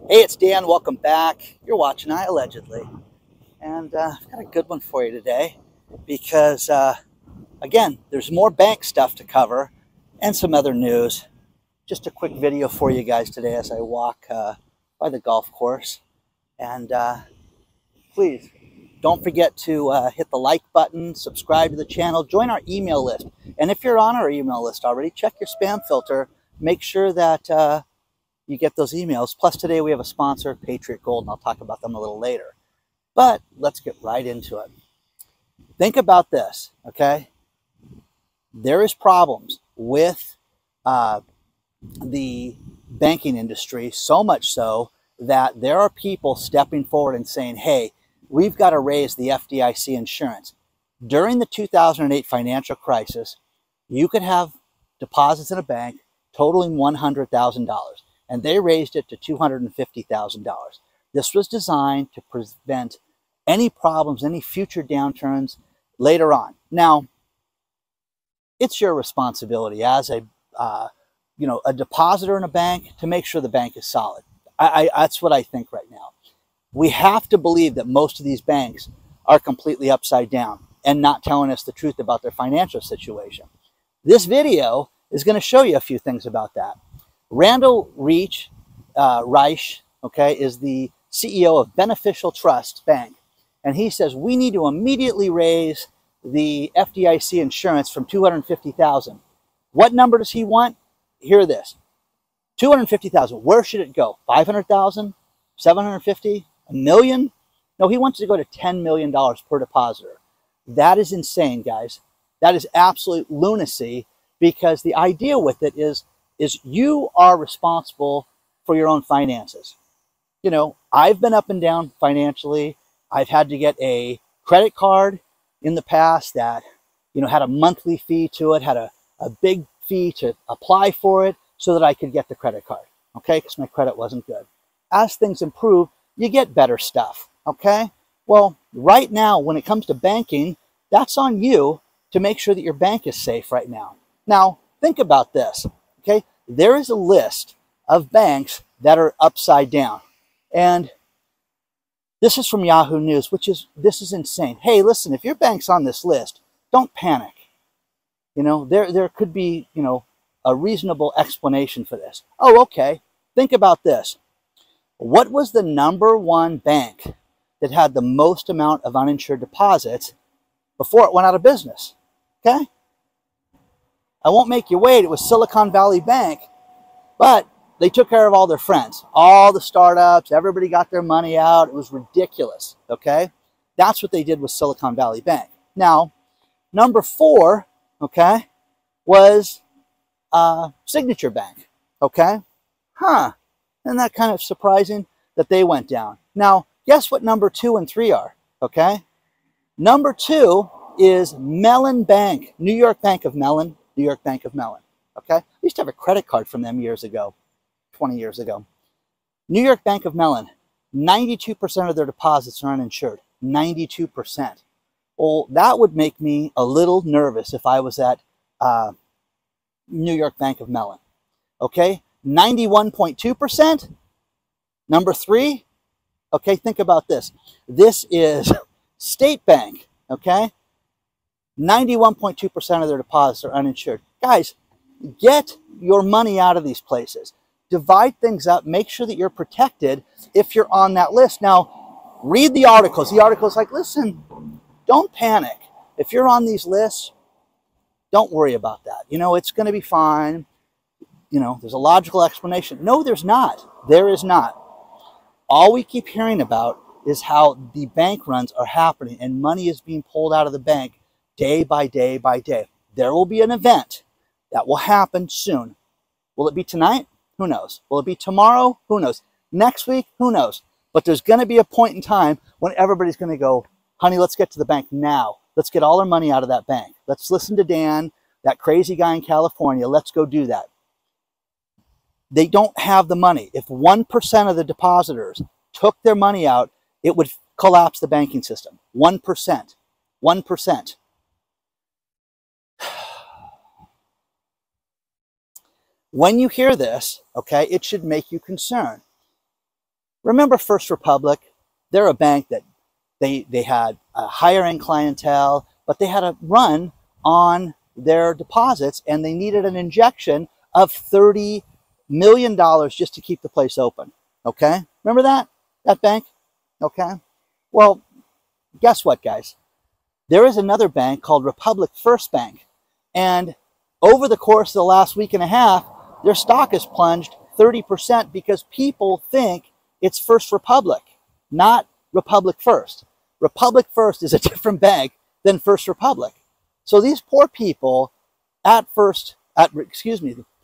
Hey, it's Dan. Welcome back. You're watching iAllegedly. And I've got a good one for you today because, again, there's more bank stuff to cover and some other news. Just a quick video for you guys today as I walk by the golf course. And please don't forget to hit the like button, subscribe to the channel, join our email list. And if you're on our email list already, check your spam filter. Make sure that you get those emails. Plus today we have a sponsor, Patriot Gold, and I'll talk about them a little later. But let's get right into it. Think about this, okay? There is problems with the banking industry, so much so that there are people stepping forward and saying, hey, we've got to raise the FDIC insurance. During the 2008 financial crisis, you could have deposits in a bank totaling $100,000. And they raised it to $250,000. This was designed to prevent any problems, any future downturns later on. Now, it's your responsibility as a depositor in a bank to make sure the bank is solid. That's what I think right now. We have to believe that most of these banks are completely upside down and not telling us the truth about their financial situation. This video is going to show you a few things about that. Randall Reich, is the CEO of Beneficial Trust Bank. And he says, we need to immediately raise the FDIC insurance from $250,000. What number does he want? Hear this. $250,000. Where should it go? $500,000? $750,000? $1 million? No, he wants to go to $10 million per depositor. That is insane, guys. That is absolute lunacy, because the idea with it is you are responsible for your own finances. You know, I've been up and down financially. I've had to get a credit card in the past that, had a monthly fee to it, had a big fee to apply for it so that I could get the credit card, okay? Because my credit wasn't good. As things improve, you get better stuff, okay? Well, right now, when it comes to banking, that's on you to make sure that your bank is safe right now. Now, think about this. Okay, there is a list of banks that are upside down. And this is from Yahoo News, this is insane. Hey, listen, if your bank's on this list, don't panic. There could be, a reasonable explanation for this. Oh, okay. Think about this. What was the #1 bank that had the most amount of uninsured deposits before it went out of business? Okay? I won't make you wait. It was Silicon Valley Bank, but they took care of all their friends, all the startups, everybody got their money out. It was ridiculous, okay? That's what they did with Silicon Valley Bank. Now, #4, okay, was Signature Bank, okay? Isn't that kind of surprising that they went down? Now, guess what #2 and 3 are, okay? #2 is Mellon Bank, New York Bank of Mellon. New York Bank of Mellon, okay? I used to have a credit card from them years ago, 20 years ago. New York Bank of Mellon, 92% of their deposits are uninsured, 92%. Well, that would make me a little nervous if I was at New York Bank of Mellon, okay? 91.2%, #3, okay, think about this. This is State Bank, okay? 91.2% of their deposits are uninsured. Guys, get your money out of these places. Divide things up. Make sure that you're protected if you're on that list. Now, read the articles. The article's like, listen, don't panic. If you're on these lists, don't worry about that. It's going to be fine. There's a logical explanation. No, there's not. There is not. All we keep hearing about is how the bank runs are happening and money is being pulled out of the bank day by day by day. There will be an event that will happen soon. Will it be tonight? Who knows? Will it be tomorrow? Who knows? Next week? Who knows? But there's going to be a point in time when everybody's going to go, honey, let's get to the bank now. Let's get all our money out of that bank. Let's listen to Dan, that crazy guy in California. Let's go do that. They don't have the money. If 1% of the depositors took their money out, it would collapse the banking system. 1%. 1%. When you hear this, okay, it should make you concerned. Remember First Republic? They're a bank that they had a higher end clientele, but they had a run on their deposits and they needed an injection of $30 million just to keep the place open. Okay? Remember that bank? Okay? Well, guess what, guys? There is another bank called Republic First Bank. And over the course of the last week and a half, their stock has plunged 30% because people think it's First Republic, not Republic First. Republic First is a different bank than First Republic. So these poor people the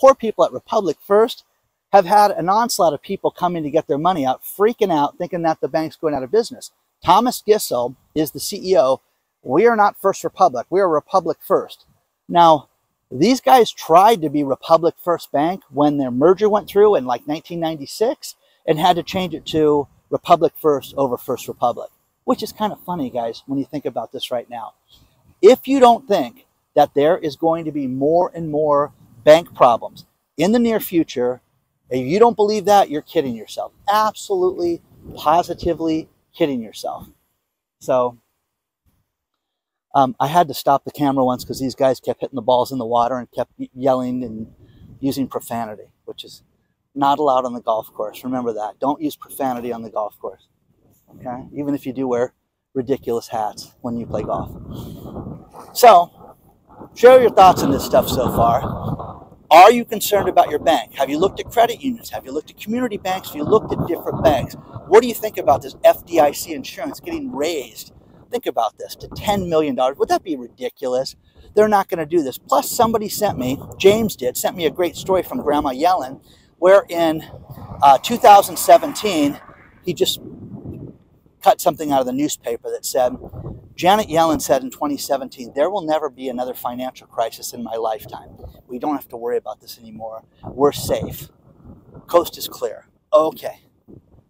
poor people at Republic First have had an onslaught of people coming to get their money out, freaking out, thinking that the bank's going out of business. Thomas Gissel is the CEO. We are not First Republic. We are Republic First. Now, these guys tried to be Republic First Bank when their merger went through in like 1996 and had to change it to Republic First over First Republic, which is kind of funny, guys, when you think about this right now. If you don't think that there is going to be more and more bank problems in the near future, if you don't believe that, you're kidding yourself. Absolutely, positively kidding yourself. So I had to stop the camera once because these guys kept hitting the balls in the water and kept yelling and using profanity, which is not allowed on the golf course. Remember that. Don't use profanity on the golf course. Okay? Even if you do wear ridiculous hats when you play golf. So, share your thoughts on this stuff so far. Are you concerned about your bank? Have you looked at credit unions? Have you looked at community banks? Have you looked at different banks? What do you think about this FDIC insurance getting raised? Think about this, to $10 million. Would that be ridiculous? They're not going to do this. Plus, somebody sent me a great story from Grandma Yellen, where in 2017, he just cut something out of the newspaper that said, Janet Yellen said in 2017, there will never be another financial crisis in my lifetime. We don't have to worry about this anymore. We're safe. Coast is clear. Okay.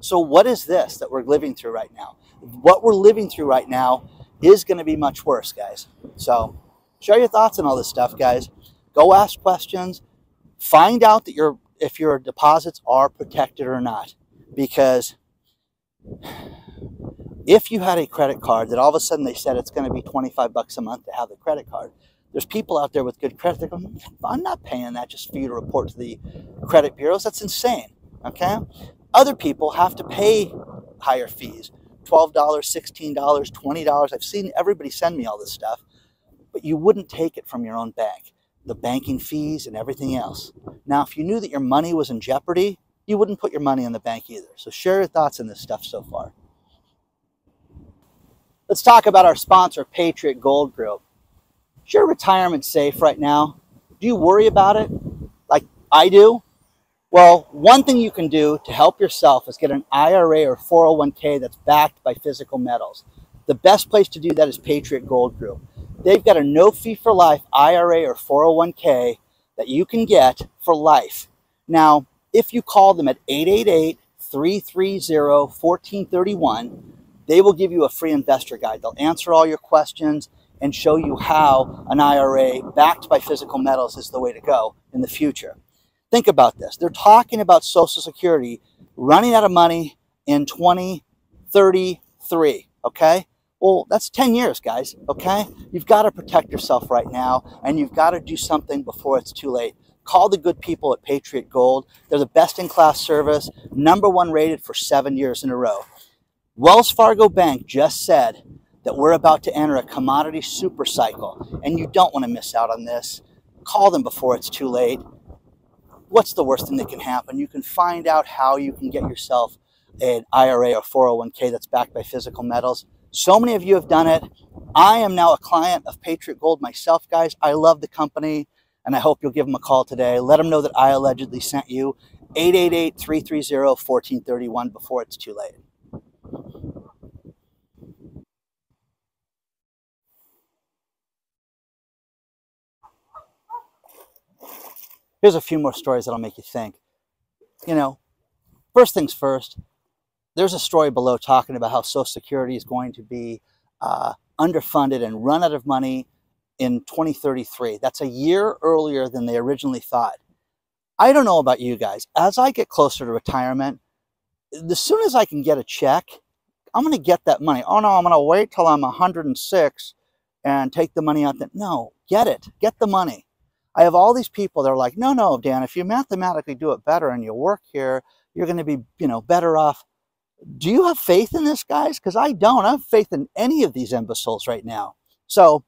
So what is this that we're living through right now? What we're living through right now is going to be much worse, guys. So share your thoughts on all this stuff, guys. Go ask questions. Find out that if your deposits are protected or not. Because if you had a credit card that all of a sudden they said it's going to be $25 a month to have the credit card, there's people out there with good credit. They're going, I'm not paying that just for you to report to the credit bureaus. That's insane. Okay? Other people have to pay higher fees. $12, $16, $20. I've seen everybody send me all this stuff, but you wouldn't take it from your own bank. The banking fees and everything else. Now, if you knew that your money was in jeopardy, you wouldn't put your money in the bank either. So share your thoughts on this stuff so far. Let's talk about our sponsor, Patriot Gold Group. Is your retirement safe right now? Do you worry about it like I do? Well, one thing you can do to help yourself is get an IRA or 401k that's backed by physical metals. The best place to do that is Patriot Gold Group. They've got a no-fee-for-life IRA or 401k that you can get for life. Now, if you call them at 888-330-1431, they will give you a free investor guide. They'll answer all your questions and show you how an IRA backed by physical metals is the way to go in the future. Think about this. They're talking about Social Security running out of money in 2033, okay? Well, that's 10 years, guys, okay? You've got to protect yourself right now, and you've got to do something before it's too late. Call the good people at Patriot Gold. They're the best-in-class service, #1 rated for 7 years in a row. Wells Fargo Bank just said that we're about to enter a commodity super cycle, and you don't want to miss out on this. Call them before it's too late. What's the worst thing that can happen? You can find out how you can get yourself an IRA or 401k that's backed by physical metals. So many of you have done it. I am now a client of Patriot Gold myself, guys. I love the company, and I hope you'll give them a call today. Let them know that I allegedly sent you. 888-330-1431 before it's too late. Here's a few more stories that'll make you think. You know, first things first, there's a story below talking about how Social Security is going to be underfunded and run out of money in 2033. That's a year earlier than they originally thought. I don't know about you guys. As I get closer to retirement, as soon as I can get a check, I'm going to get that money. Oh no, I'm going to wait till I'm 106 and take the money out. No, get it. Get the money. I have all these people that are like, no, no, Dan, if you mathematically do it better and you work here, you're going to be, better off. Do you have faith in this, guys? Because I don't. I have faith in any of these imbeciles right now. So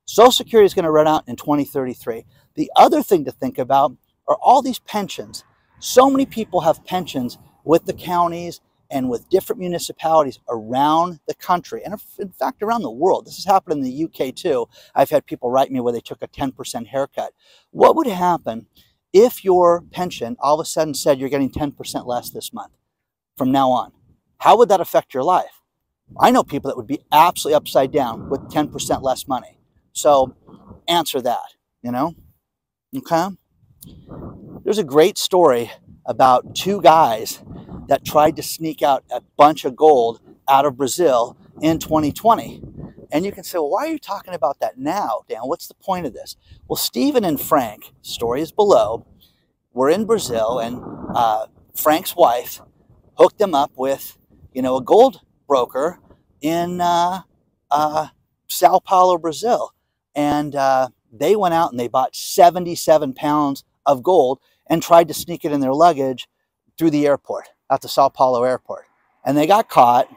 Social Security is going to run out in 2033. The other thing to think about are all these pensions. So many people have pensions with the counties and with different municipalities around the country, and in fact around the world. This has happened in the UK too. I've had people write me where they took a 10% haircut. What would happen if your pension all of a sudden said you're getting 10% less this month from now on? How would that affect your life? I know people that would be absolutely upside down with 10% less money. So answer that, okay? There's a great story about two guys that tried to sneak out a bunch of gold out of Brazil in 2020. And you can say, well, why are you talking about that now, Dan? What's the point of this? Well, Stephen and Frank, story is below, were in Brazil, and Frank's wife hooked them up with, a gold broker in Sao Paulo, Brazil. And they went out and they bought 77 pounds of gold and tried to sneak it in their luggage through the airport, at the Sao Paulo airport. And they got caught,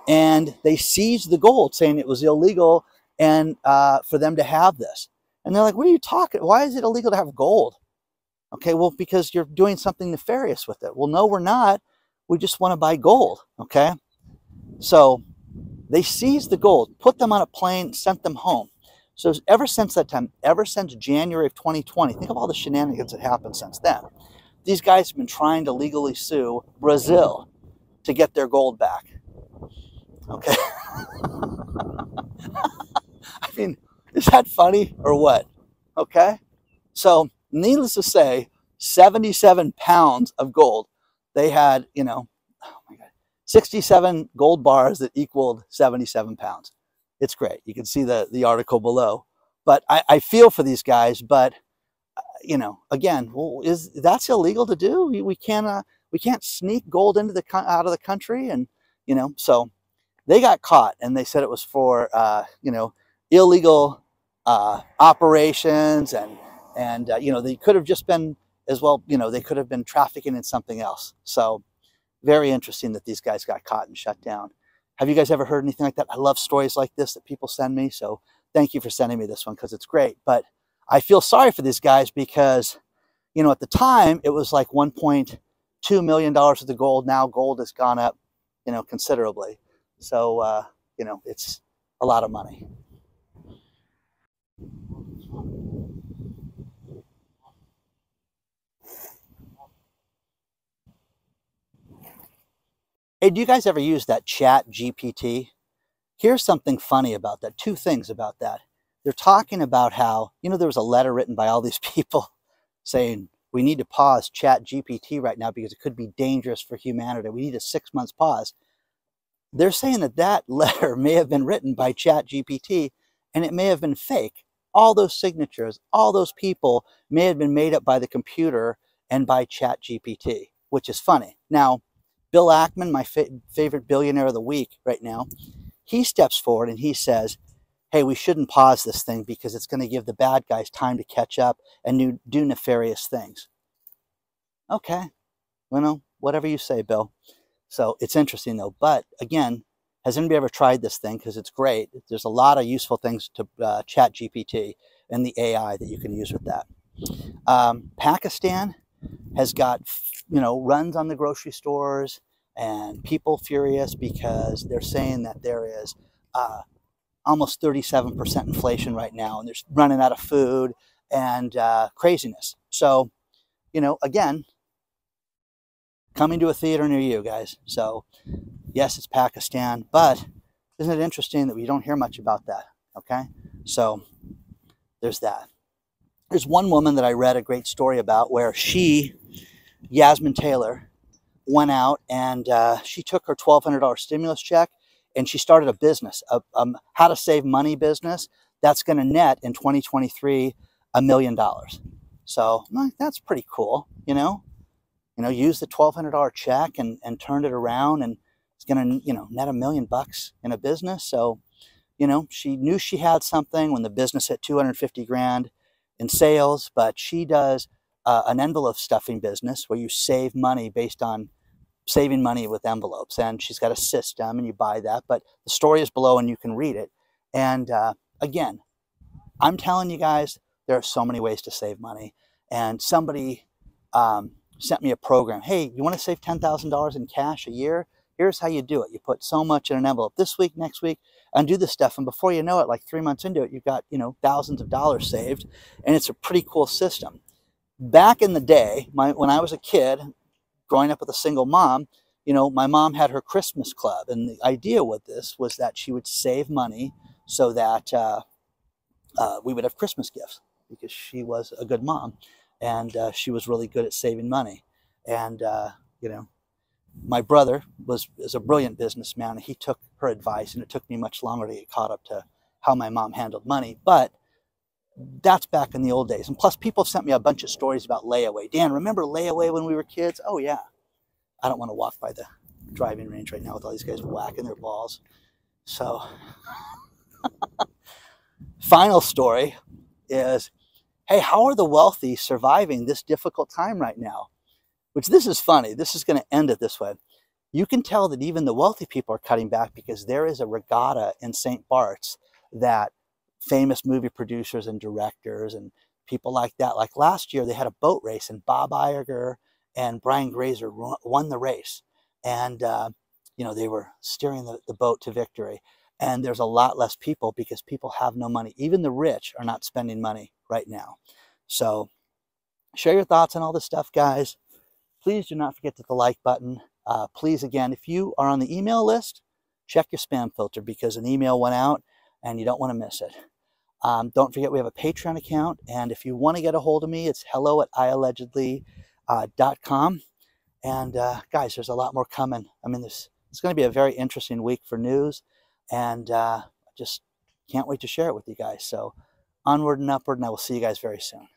and they seized the gold, saying it was illegal and for them to have this. And they're like, what are you talking? Why is it illegal to have gold? Okay, well, because you're doing something nefarious with it. Well, no, we're not. We just want to buy gold, okay? So they seized the gold, put them on a plane, sent them home. So ever since that time, ever since January of 2020, think of all the shenanigans that happened since then. These guys have been trying to legally sue Brazil to get their gold back. Okay? I mean, is that funny or what? Okay? So, needless to say, 77 pounds of gold. They had, 67 gold bars that equaled 77 pounds. It's great. You can see the article below. But I feel for these guys, but again, that's illegal to do? We can't sneak gold into out of the country, and so they got caught, and they said it was for illegal operations, and they could have just been as well. They could have been trafficking in something else. So very interesting that these guys got caught and shut down. Have you guys ever heard anything like that? I love stories like this that people send me. So thank you for sending me this one, because it's great. But I feel sorry for these guys because, at the time it was like $1.2 million worth of gold. Now gold has gone up, considerably. So, it's a lot of money. Hey, do you guys ever use that Chat GPT? Here's something funny about that. Two things about that. They're talking about how, there was a letter written by all these people saying, we need to pause Chat GPT right now because it could be dangerous for humanity. We need a 6 months pause. They're saying that letter may have been written by Chat GPT, and it may have been fake. All those signatures, all those people may have been made up by the computer and by Chat GPT, which is funny. Now, Bill Ackman, my favorite billionaire of the week right now, he steps forward and he says, hey, we shouldn't pause this thing because it's going to give the bad guys time to catch up and do nefarious things. Okay, whatever you say, Bill. So it's interesting though. But again, has anybody ever tried this thing? Because it's great. There's a lot of useful things to Chat GPT and the AI that you can use with that. Pakistan has got, runs on the grocery stores, and people furious because they're saying that there is almost 37% inflation right now, and they're running out of food and craziness. So, again, coming to a theater near you guys. So, yes, it's Pakistan, but isn't it interesting that we don't hear much about that? Okay, so there's that. There's one woman that I read a great story about where Yasmin Taylor, went out and she took her $1,200 stimulus check and she started a business, a how to save money business that's going to net in 2023 $1 million. So that's pretty cool, you know, used the $1,200 check and turned it around, and it's going to, you know, net $1 million in a business. So, you know, she knew she had something when the business hit 250 grand in sales, but she does an envelope stuffing business where you save money based on saving money with envelopes. And she's got a system, and you buy that, but the story is below and you can read it. And again, I'm telling you guys, there are so many ways to save money. And somebody sent me a program. Hey, you want to save $10,000 in cash a year? Here's how you do it. You put so much in an envelope this week, next week, and do this stuff. And before you know it, like 3 months into it, you've got, you know, thousands of dollars saved. And it's a pretty cool system. Back in the day, when I was a kid, growing up with a single mom, you know, my mom had her Christmas club. And the idea with this was that she would save money so that we would have Christmas gifts, because she was a good mom, and she was really good at saving money. And, you know, my brother is a brilliant businessman, and he took her advice, and it took me much longer to get caught up to how my mom handled money. But that's back in the old days. And plus, people sent me a bunch of stories about layaway. Dan, remember layaway when we were kids? Oh, yeah. I don't want to walk by the driving range right now with all these guys whacking their balls. So, final story is, hey, how are the wealthy surviving this difficult time right now? Which, this is funny. This is going to end it this way. You can tell that even the wealthy people are cutting back, because there is a regatta in St. Bart's that famous movie producers and directors and people like that, like last year, they had a boat race, and Bob Iger and Brian Grazer won the race. And, you know, they were steering the boat to victory. And there's a lot less people because people have no money. Even the rich are not spending money right now. So share your thoughts on all this stuff, guys. Please do not forget to hit the like button. Please, again, if you are on the email list, check your spam filter, because an email went out and you don't want to miss it. Don't forget, we have a Patreon account. And if you want to get a hold of me, it's hello@iallegedly.com. And guys, there's a lot more coming. I mean, it's going to be a very interesting week for news. And I just can't wait to share it with you guys. So onward and upward, and I will see you guys very soon.